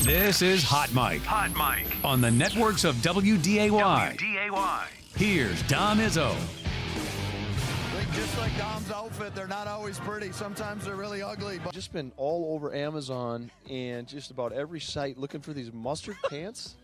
This is Hot Mike. Hot Mike. On the networks of WDAY. WDAY. Here's Dom Izzo. I think just like Dom's outfit, they're not always pretty. Sometimes they're really ugly. But Just been all over Amazon and just about every site looking for these mustard pants.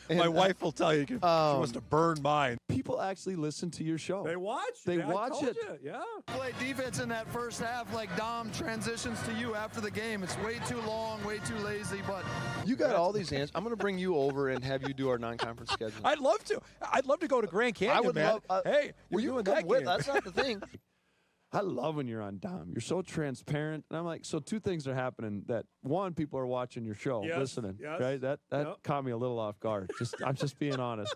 And My wife will tell you, she wants to burn mine. People actually listen to your show. They watch. They I watch told it. you, yeah. play defense in that first half like Dom transitions to you after the game. It's way too long, way too lazy, but You got all these answers. I'm going to bring you over and have you do our non-conference schedule. I'd love to. I'd love to go to Grand Canyon, I would man. love. Hey, well, you doing can that come with. game. That's not the thing. I love when you're on Dom. You're so transparent. And I'm like, so two things are happening. That one, people are watching your show, Yes, listening. yes. Right? That Yep. caught me a little off guard. I'm just being honest.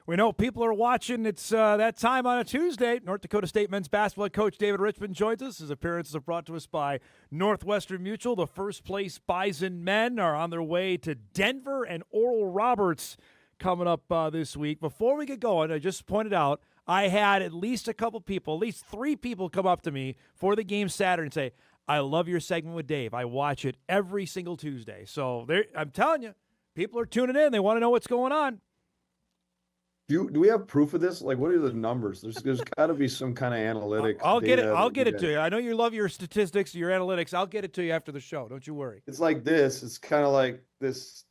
We know people are watching. It's that time on a Tuesday. North Dakota State men's basketball coach David Richman joins us. His appearances are brought to us by Northwestern Mutual. The first place Bison men are on their way to Denver and Oral Roberts coming up this week. Before we get going, I just pointed out I had at least a couple people, at least 3 people come up to me for the game Saturday and say, I love your segment with Dave. I watch it every single Tuesday. So I'm telling you, people are tuning in. They want to know what's going on. Do we have proof of this? Like, what are the numbers? There's got to be some kind of analytic. I'll get it. data I'll that get you it to you. I know you love your statistics, your analytics. I'll get it to you after the show. Don't you worry. It's like this. It's kind of like this,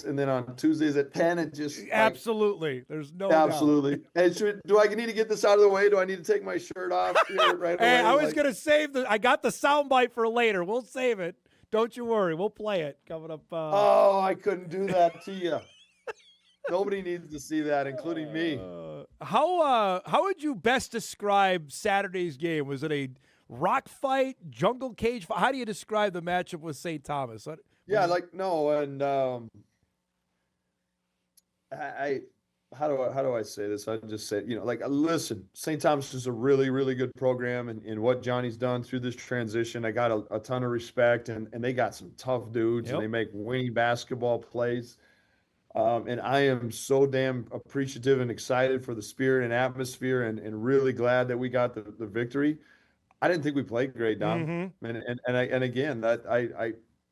and then on Tuesdays at 10, it just Absolutely. There's no doubt. absolutely. And do I need to get this out of the way? Do I need to take my shirt off here right away? Hey, I was Like, gonna save I got the soundbite for later. We'll save it. Don't you worry. We'll play it coming up. Oh, I couldn't do that to you. Nobody needs to see that, including me. How would you best describe Saturday's game? Was it a rock fight, jungle cage fight? How do you describe the matchup with St. Thomas? Yeah, like no, and I how do I say this? I just say, like, listen, St. Thomas is a really, really good program, and what Johnny's done through this transition, I got a ton of respect, and they got some tough dudes, Yep. and they make winning basketball plays. And I am so damn appreciative and excited for the spirit and atmosphere, and really glad that we got the victory. I didn't think we played great, Dom. And again, that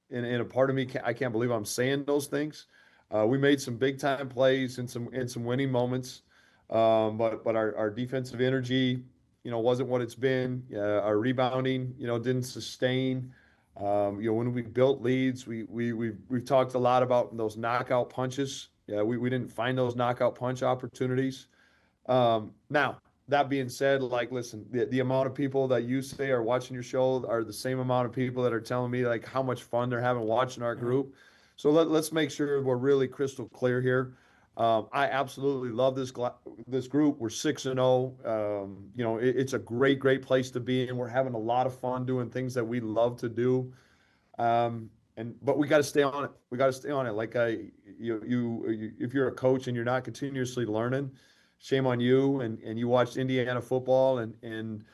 and a part of me, I can't believe I'm saying those things. We made some big time plays and some winning moments, but our defensive energy, wasn't what it's been. Our rebounding, didn't sustain. When we built leads, we've talked a lot about those knockout punches. Yeah, we didn't find those knockout punch opportunities. Now, that being said, like, listen, the amount of people that you say are watching your show are the same amount of people that are telling me like how much fun they're having watching our group. So let's make sure we're really crystal clear here. I absolutely love this group. We're 6-0. It's a great place to be, and we're having a lot of fun doing things that we love to do. But we got to stay on it. We got to stay on it. Like if you're a coach and you're not continuously learning, shame on you. And you watched Indiana football, and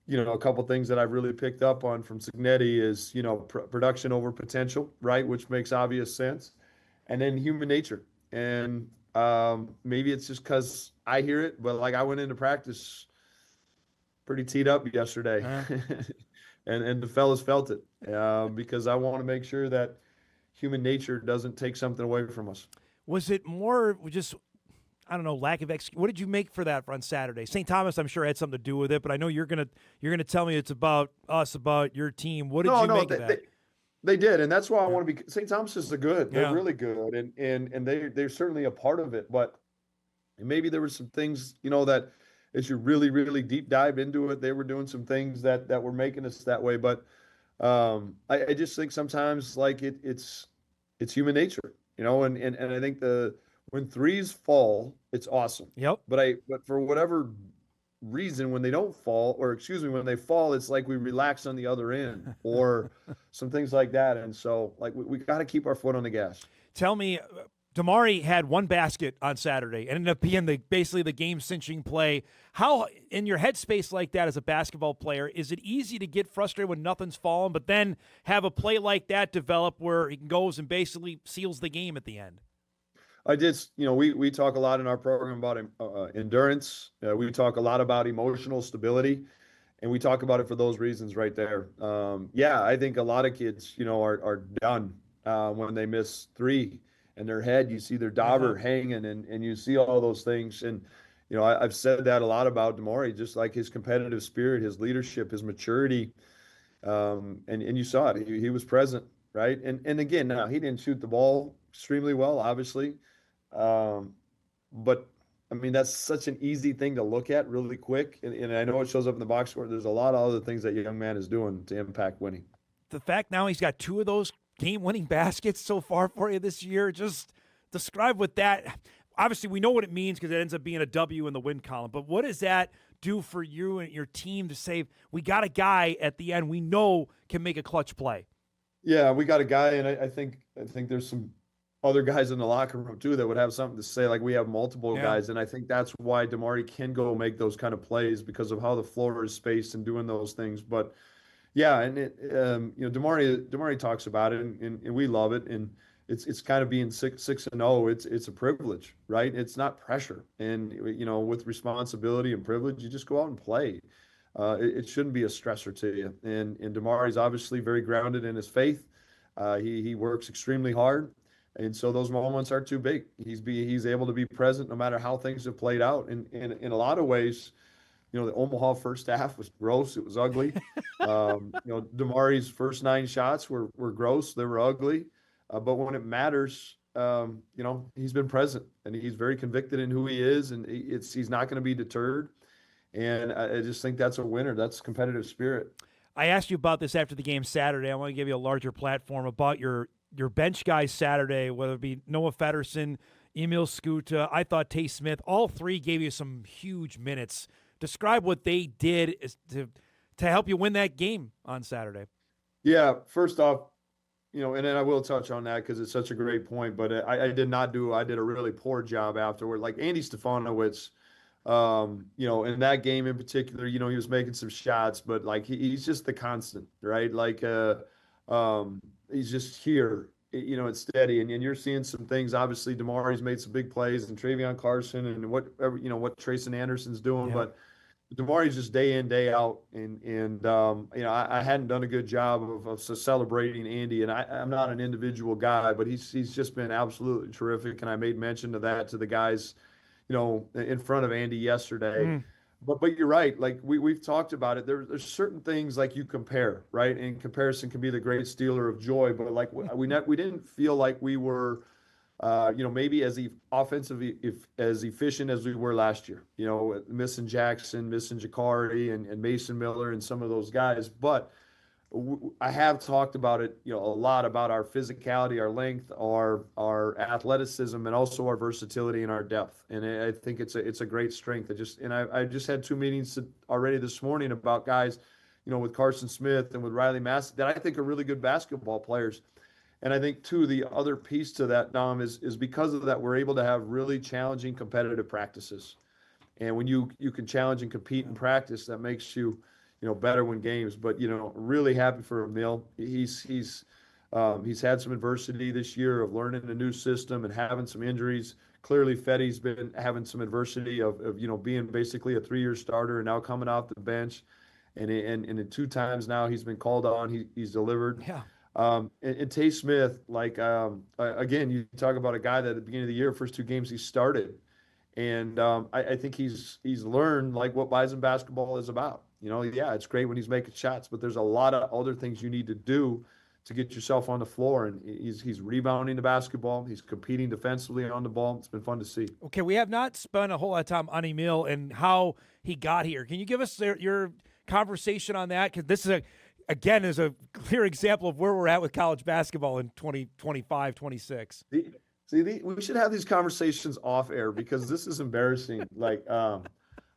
a couple things that I've really picked up on from Signetti is production over potential, right, which makes obvious sense, and then human nature. And maybe it's just because I hear it, but like I went into practice pretty teed up yesterday, and the fellas felt it because I want to make sure that human nature doesn't take something away from us. Was it more just, I don't know, lack of execution? What did you make for that on Saturday? St. Thomas, I'm sure, had something to do with it, but I know you're gonna tell me it's about us, about your team. What did you make of that? They did, and that's why I want to be. St. Thomas are good. They're Yeah. really good, and they're certainly a part of it. But maybe there were some things, that as you really, really deep dive into it, they were doing some things that were making us that way. But I just think sometimes like it's human nature, and I think when threes fall, it's awesome. Yep. But for whatever reason, when they don't fall, or excuse me, when they fall, it's like we relax on the other end or some things like that. And so like we got to keep our foot on the gas. Tell me, Damari had one basket on Saturday and ended up being basically the game-cinching play. How, in your headspace like that as a basketball player, is it easy to get frustrated when nothing's falling, but then have a play like that develop where he goes and basically seals the game at the end? I did, we talk a lot in our program about endurance. We talk a lot about emotional stability, and we talk about it for those reasons right there. I think a lot of kids, are done. when they miss three and their head, you see their dauber hanging, and you see all those things. And, I've said that a lot about Damari, just like his competitive spirit, his leadership, his maturity. And you saw it. He was present, right? And again, now he didn't shoot the ball extremely well, obviously. But I mean, that's such an easy thing to look at really quick. And I know it shows up in the box score. There's a lot of other things that young man is doing to impact winning. The fact now he's got 2 of those game-winning baskets so far for you this year, just describe what that – obviously we know what it means because it ends up being a W in the win column, but what does that do for you and your team to say, we got a guy at the end we know can make a clutch play? Yeah, we got a guy, and I think there's some other guys in the locker room too that would have something to say. Like, we have multiple guys, and I think that's why Damari can go make those kind of plays, because of how the floor is spaced and doing those things. But yeah, and Damari talks about it, and we love it, and it's kind of being 6-0. It's a privilege, right? It's not pressure, and with responsibility and privilege, you just go out and play. It shouldn't be a stressor to you. And Damari's obviously very grounded in his faith. He works extremely hard, and so those moments are too big. He's able to be present no matter how things have played out. And in a lot of ways, the Omaha first half was gross. It was ugly. Damari's first 9 shots were gross. They were ugly. But when it matters, he's been present, and he's very convicted in who he is, and he's not going to be deterred. And I just think that's a winner. That's competitive spirit. I asked you about this after the game Saturday. I want to give you a larger platform about your bench guys Saturday, whether it be Noah Feddersen, Emil Skuta. I thought Tay Smith, all 3 gave you some huge minutes. Describe what they did to help you win that game on Saturday. Yeah, first off, and then I will touch on that because it's such a great point, but I did a really poor job afterward. Like Andy Stefanowicz, in that game in particular, he was making some shots, but like he's just the constant, right? Like he's just here, it's steady, and you're seeing some things. Obviously, Damari's made some big plays, and Travion Carson, and what Trayson Anderson's doing, but Damari's just day in, day out, and I hadn't done a good job of celebrating Andy, and I'm not an individual guy, but he's just been absolutely terrific, and I made mention of that to the guys, in front of Andy yesterday. But you're right, like we've talked about it. There's certain things like you compare, right? And comparison can be the great stealer of joy, but like we didn't feel like we were. Maybe as as efficient as we were last year, missing Jackson, missing Jacardi, and Mason Miller, and some of those guys. But I have talked about it, a lot about our physicality, our length, our athleticism, and also our versatility and our depth. And I think it's a great strength. I just had 2 meetings already this morning about guys, with Carson Smith and with Riley Massey that I think are really good basketball players. And I think, too, the other piece to that, Dom, is because of that, we're able to have really challenging competitive practices. And when you can challenge and compete in practice, that makes you, better win games. But, really happy for Emil. He's had some adversity this year of learning a new system and having some injuries. Clearly, Fetty's been having some adversity of being basically a 3-year starter and now coming off the bench. And in 2 times now he's been called on. He's delivered. Yeah. And Tay Smith, again, you talk about a guy that at the beginning of the year, first 2 games he started. And I think he's learned what Bison basketball is about. It's great when he's making shots, but there's a lot of other things you need to do to get yourself on the floor. And he's rebounding the basketball. He's competing defensively on the ball. It's been fun to see. Okay, we have not spent a whole lot of time on Emil and how he got here. Can you give us your conversation on that? Because this is again, is a clear example of where we're at with college basketball in 2025, 26. We should have these conversations off air because this is embarrassing.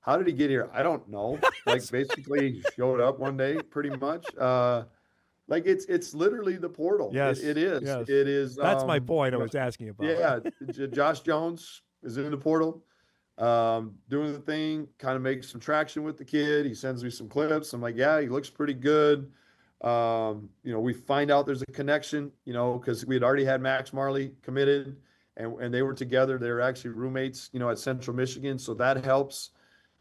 How did he get here? I don't know. Basically he showed up one day pretty much. It's literally the portal. Yes. It is. Yes. It is. That's my point I was asking about. Yeah. Josh Jones is in the portal. Doing the thing, kind of makes some traction with the kid. He sends me some clips. I'm like, yeah, he looks pretty good. We find out there's a connection, because we had already had Max Marley committed and they were together. They were actually roommates, at Central Michigan. So that helps.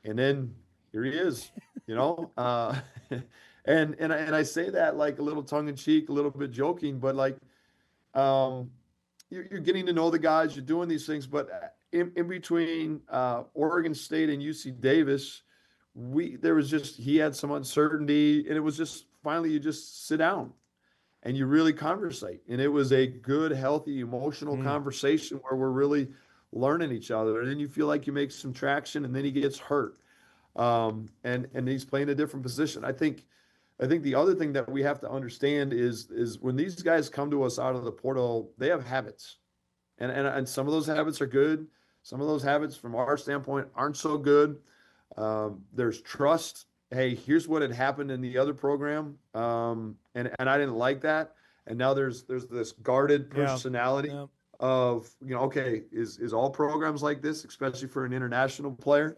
And then here he is, and I say that like a little tongue in cheek, a little bit joking, but you're getting to know the guys, you're doing these things, but in between Oregon State and UC Davis, he had some uncertainty, and it was just finally you just sit down and you really conversate. And it was a good, healthy, emotional conversation where we're really learning each other. And then you feel like you make some traction, and then he gets hurt. And he's playing a different position. I think the other thing that we have to understand is when these guys come to us out of the portal, they have habits. And some of those habits are good. Some of those habits from our standpoint aren't so good. There's trust. Hey, here's what had happened in the other program. And I didn't like that. And now there's this guarded personality of, okay, is all programs like this, especially for an international player?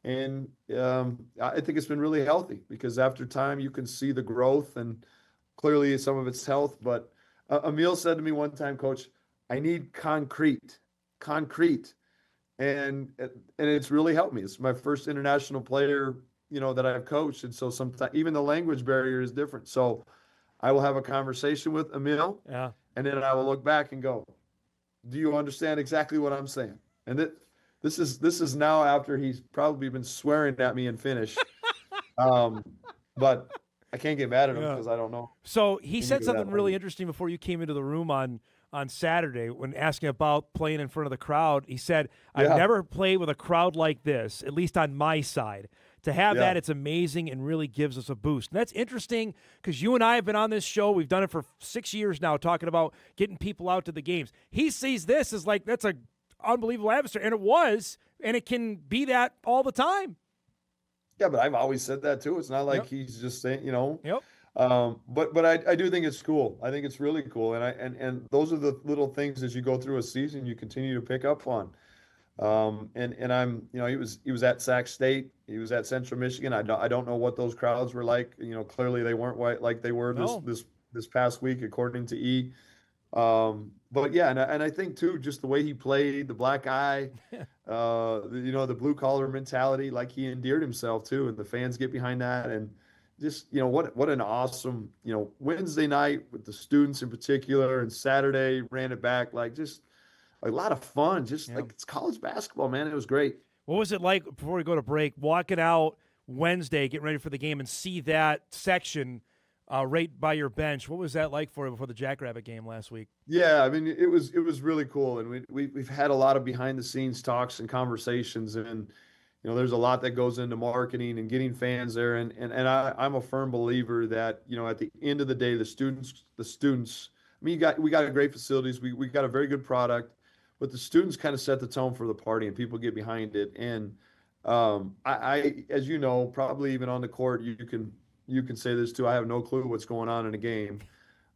And I think it's been really healthy because after time you can see the growth, and clearly some of it's health. But Emil said to me one time, Coach, I need concrete. And it's really helped me. It's my first international player, that I've coached. And so sometimes even the language barrier is different. So I will have a conversation with Emil, and then I will look back and go, do you understand exactly what I'm saying? And this is now after he's probably been swearing at me in Finnish. But I can't get mad at him because I don't know. So he said something really interesting before you came into the room on Saturday when asking about playing in front of the crowd. He said, I've never played with a crowd like this, at least on my side. To have that, it's amazing and really gives us a boost. And that's interesting because you and I have been on this show. We've done it for 6 years now, talking about getting people out to the games. He sees this as like that's an unbelievable atmosphere, and it was, and it can be that all the time. Yeah, but I've always said that too. It's not like he's just saying, But I do think it's cool. I think it's really cool, and those are the little things as you go through a season you continue to pick up on. And I'm, he was at Sac State, he was at Central Michigan. I don't know what those crowds were like. Clearly they weren't white like they were this past week, according to E. But yeah, and I think too, just the way he played, the black eye, the blue collar mentality, like he endeared himself too, and the fans get behind that, and just what an awesome Wednesday night with the students in particular, and Saturday ran it back like just a lot of fun, just like it's college basketball, man. It was great. What was it like before we go to break, walking out Wednesday, getting ready for the game, and see that section right by your bench? What was that like for you before the Jackrabbit game last week? Yeah, I mean, it was really cool, and we've had a lot of behind the scenes talks and conversations, and there's a lot that goes into marketing and getting fans there, and I'm a firm believer that at the end of the day, the students. I mean, we got great facilities, we got a very good product, but the students kind of set the tone for the party, and people get behind it. And I as you know, probably even on the court, you can say this too. I have no clue what's going on in a game,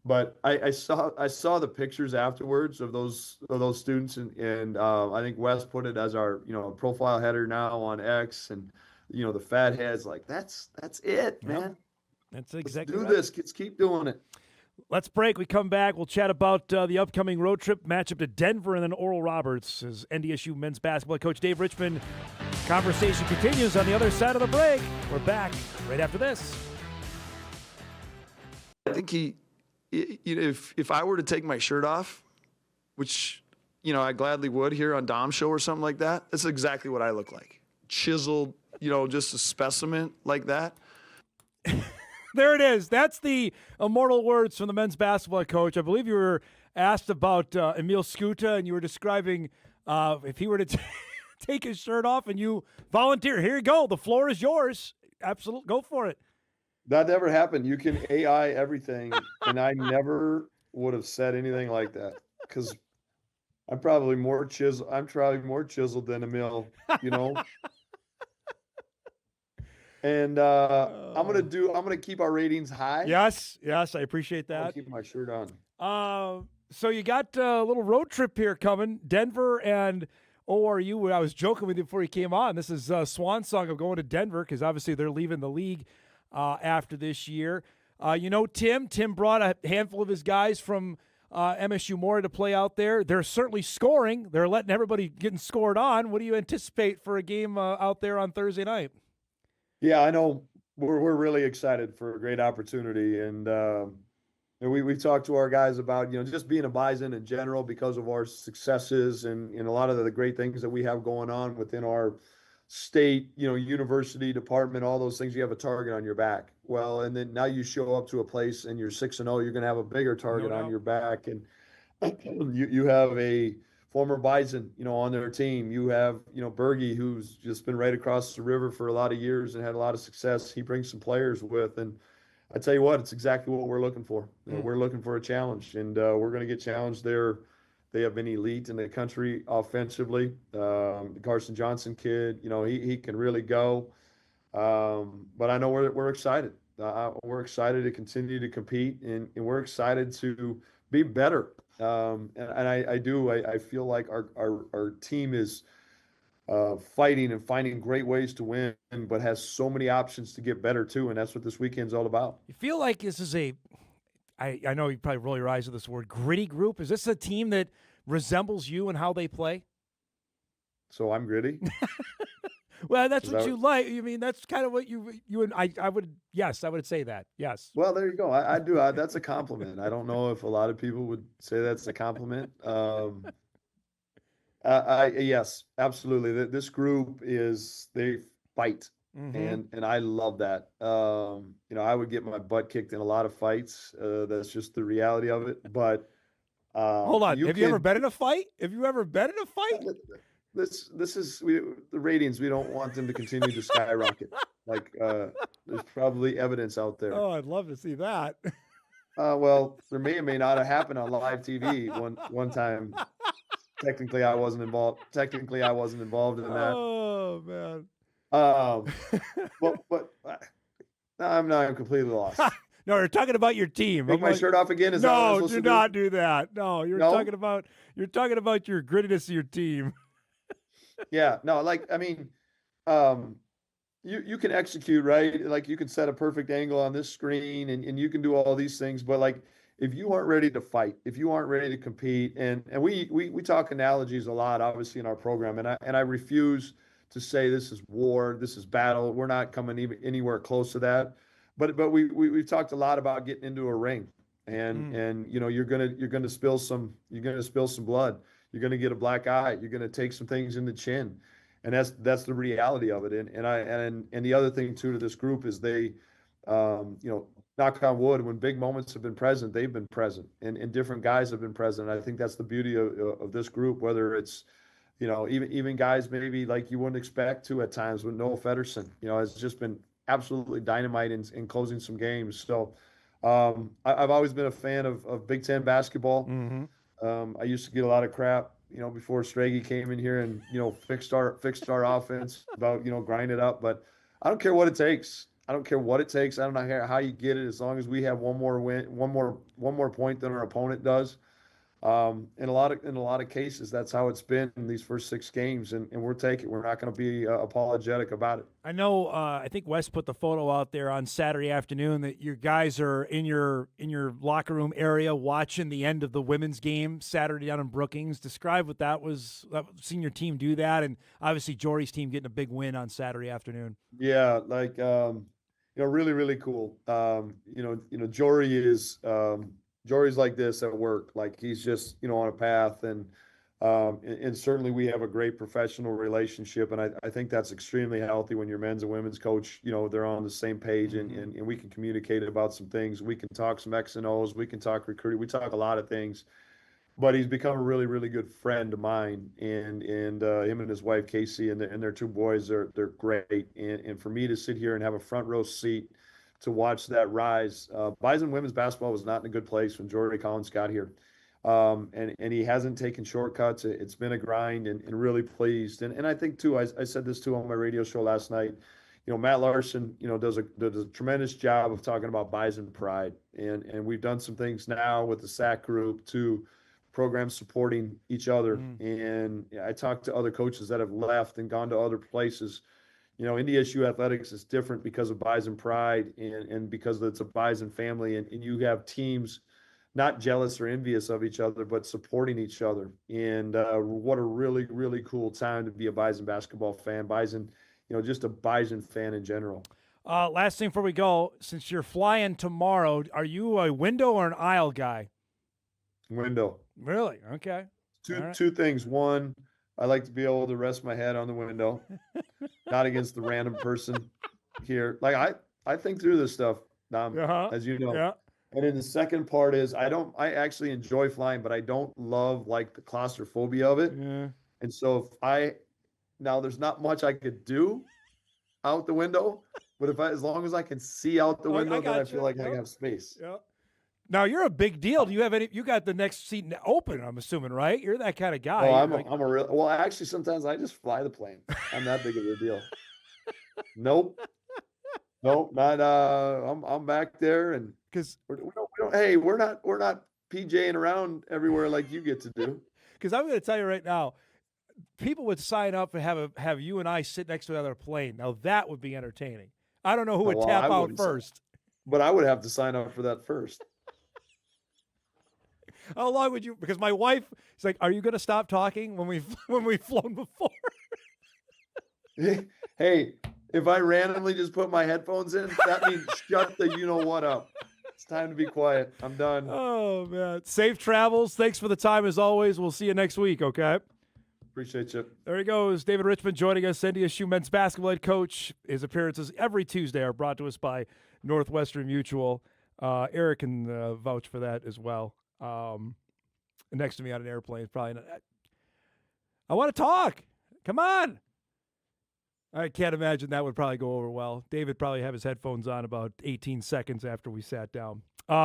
but I saw the pictures afterwards of those students, and I think Wes put it as our profile header now on X, and the fat heads, like that's it, man. That's exactly Let's do this. Let's keep doing it. Let's break. We come back. We'll chat about the upcoming road trip matchup to Denver, and then Oral Roberts as NDSU men's basketball coach Dave Richman. Conversation continues on the other side of the break. We're back right after this. I think if I were to take my shirt off, which I gladly would here on Dom's show or something like that, that's exactly what I look like. Chiseled, just a specimen like that. There it is. That's the immortal words from the men's basketball coach. I believe you were asked about Emil Skuta, and you were describing if he were to take his shirt off and you volunteer. Here you go. The floor is yours. Absolutely. Go for it. That never happened. You can AI everything, and I never would have said anything like that because I'm probably more chiseled than Emil, And I'm gonna keep our ratings high. Yes, I appreciate that. I'll keep my shirt on. So you got a little road trip here coming, Denver and ORU. I was joking with you before you came on. This is swan song of going to Denver because obviously they're leaving the league after this year. Tim brought a handful of his guys from MSU Mora to play out there. They're certainly scoring. They're letting everybody getting scored on. What do you anticipate for a game out there on Thursday night? Yeah, I know we're really excited for a great opportunity, and And we talked to our guys about, just being a Bison in general because of our successes and a lot of the great things that we have going on within our state, university department, all those things. You have a target on your back. Well, and then now you show up to a place and you're 6-0, you're going to have a bigger target on your back. And you have a former Bison, on their team. You have, Bergie, who's just been right across the river for a lot of years and had a lot of success. He brings some players with, and I tell you what, it's exactly what we're looking for. We're looking for a challenge, and we're going to get challenged there. They have been elite in the country offensively. The Carson Johnson kid, he can really go. But I know we're excited. We're excited to continue to compete, and we're excited to be better. And I feel like our team is fighting and finding great ways to win, but has so many options to get better too. And that's what this weekend's all about. You feel like this is I know you probably roll your eyes at this word, gritty group. Is this a team that resembles you and how they play? So I'm gritty. Well, that's what you like. You mean, that's kind of what you and I would, yes, I would say that. Yes. Well, there you go. I do. That's a compliment. I don't know if a lot of people would say that's a compliment. Yes, absolutely. This group they fight, and I love that. I would get my butt kicked in a lot of fights. That's just the reality of it. But hold on, have you ever been in a fight? Have you ever been in a fight? This is the ratings. We don't want them to continue to skyrocket. There's probably evidence out there. Oh, I'd love to see that. Well, there may or may not have happened on live TV one time. Technically, I wasn't involved in that. Oh man. But I'm completely lost. No, you're talking about your team. Take my shirt off again. Is that what I'm supposed do to not do that. No, you're talking about your grittiness of your team. Yeah, no, you can execute, right? Like you can set a perfect angle on this screen and you can do all these things, but if you aren't ready to fight, if you aren't ready to compete, and we talk analogies a lot, obviously in our program, and I refuse to say this is war, this is battle. We're not coming anywhere close to that, but we've talked a lot about getting into a ring, and you're gonna spill some blood. You're going to get a black eye. You're going to take some things in the chin, and that's the reality of it. And the other thing too to this group is they, knock on wood, when big moments have been present, they've been present, and different guys have been present. I think that's the beauty of this group. Whether it's, even guys maybe like you wouldn't expect to at times, with Noah Federson, has just been absolutely dynamite in closing some games. So I've always been a fan of Big Ten basketball. Mm-hmm. I used to get a lot of crap, before Strage came in here and, fixed our offense about, grind it up. But I don't care what it takes. I don't care what it takes. I don't know how you get it, as long as we have one more point than our opponent does. In a lot of cases, that's how it's been in these first 6 games, and we'll take it. We're not going to be apologetic about it. I know. I think Wes put the photo out there on Saturday afternoon that your guys are in your locker room area watching the end of the women's game Saturday down in Brookings. Describe what that was. Seeing your team do that, and obviously Jory's team getting a big win on Saturday afternoon. Yeah, really, really cool. Jory is. Jory's like this at work. Like he's just, on a path, and certainly we have a great professional relationship. And I think that's extremely healthy when your men's and women's coach, they're on the same page, and we can communicate about some things. We can talk some X and O's. We can talk recruiting. We talk a lot of things. But he's become a really, really good friend of mine, and him and his wife Casey and their 2 boys, they're great. And for me to sit here and have a front row seat to watch that rise. Bison women's basketball was not in a good place when Jordy Collins got here. And he hasn't taken shortcuts. It's been a grind, and really pleased. And I think too, I said this too on my radio show last night, Matt Larson, does a tremendous job of talking about Bison pride. And we've done some things now with the SAC group to programs supporting each other. And I talked to other coaches that have left and gone to other places. NDSU athletics is different because of Bison pride and because it's a Bison family, and you have teams not jealous or envious of each other, but supporting each other. And what a really, really cool time to be a Bison basketball fan. Bison, just a Bison fan in general. Last thing before we go, since you're flying tomorrow, are you a window or an aisle guy? Window. Really? Okay. All right. Two things. One, I like to be able to rest my head on the window, not against the random person here. Like I think through this stuff, Dom, as you know. Yeah. And then the second part is I actually enjoy flying, but I don't love like the claustrophobia of it. Yeah. And so there's not much I could do out the window, but as long as I can see out the window, then I feel like I have space. Yeah. Now you're a big deal. Do you have any? You got the next seat open, I'm assuming, right? You're that kind of guy. Oh, I'm a real. Well, actually, sometimes I just fly the plane. I'm that big of a deal. Nope, not. I'm back there, and because we're not PJing around everywhere like you get to do. Because I'm going to tell you right now, people would sign up and have you and I sit next to another plane. Now that would be entertaining. I don't know who would tap out first. But I would have to sign up for that first. How long would you? Because my wife is like, "Are you going to stop talking when we've flown before?" Hey, if I randomly just put my headphones in, that means shut the you know what up. It's time to be quiet. I'm done. Oh man, safe travels. Thanks for the time as always. We'll see you next week. Okay. Appreciate you. There he goes, David Richman joining us, NDSU men's basketball head coach. His appearances every Tuesday are brought to us by Northwestern Mutual. Eric can vouch for that as well. Next to me on an airplane is probably not. I want to talk. Come on. I can't imagine that would probably go over well. David probably have his headphones on about 18 seconds after we sat down.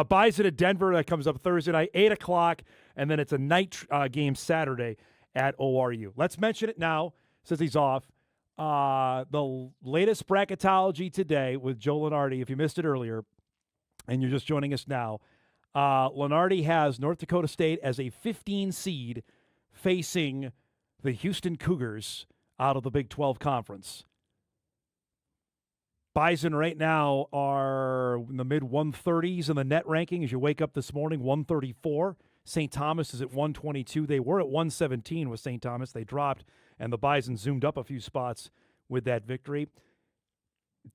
Bison at Denver, that comes up Thursday night, 8 o'clock, and then it's a night game Saturday at ORU. Let's mention it now since he's off. The latest bracketology today with Joe Lenardi, if you missed it earlier, and you're just joining us now, Lenardi has North Dakota State as a 15 seed facing the Houston Cougars out of the Big 12 Conference. Bison right now are in the mid-130s in the net ranking as you wake up this morning, 134. St. Thomas is at 122. They were at 117 with St. Thomas. They dropped, and the Bison zoomed up a few spots with that victory.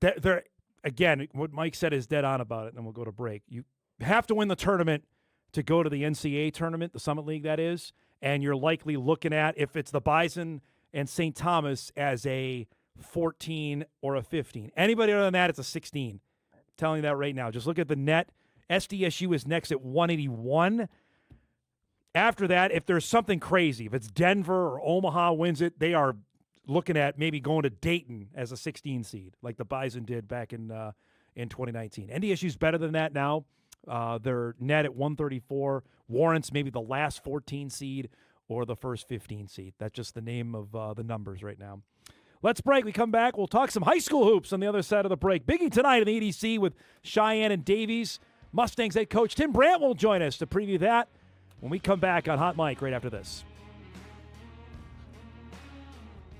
They're, again, what Mike said is dead on about it, and then we'll go to break. You have to win the tournament to go to the NCAA tournament, the Summit League that is, and you're likely looking at, if it's the Bison and St. Thomas, as a 14 or a 15. Anybody other than that, it's a 16. I'm telling you that right now. Just look at the net. SDSU is next at 181. After that, if there's something crazy, if it's Denver or Omaha wins it, they are looking at maybe going to Dayton as a 16 seed, like the Bison did back in 2019. NDSU's better than that now. They're net at 134. Warrants maybe the last 14 seed or the first 15 seed. That's just the name of the numbers right now. Let's break. We come back. We'll talk some high school hoops on the other side of the break. Biggie tonight in the EDC with Cheyenne and Davies. Mustangs head coach Tim Brandt will join us to preview that when we come back on Hot Mike right after this.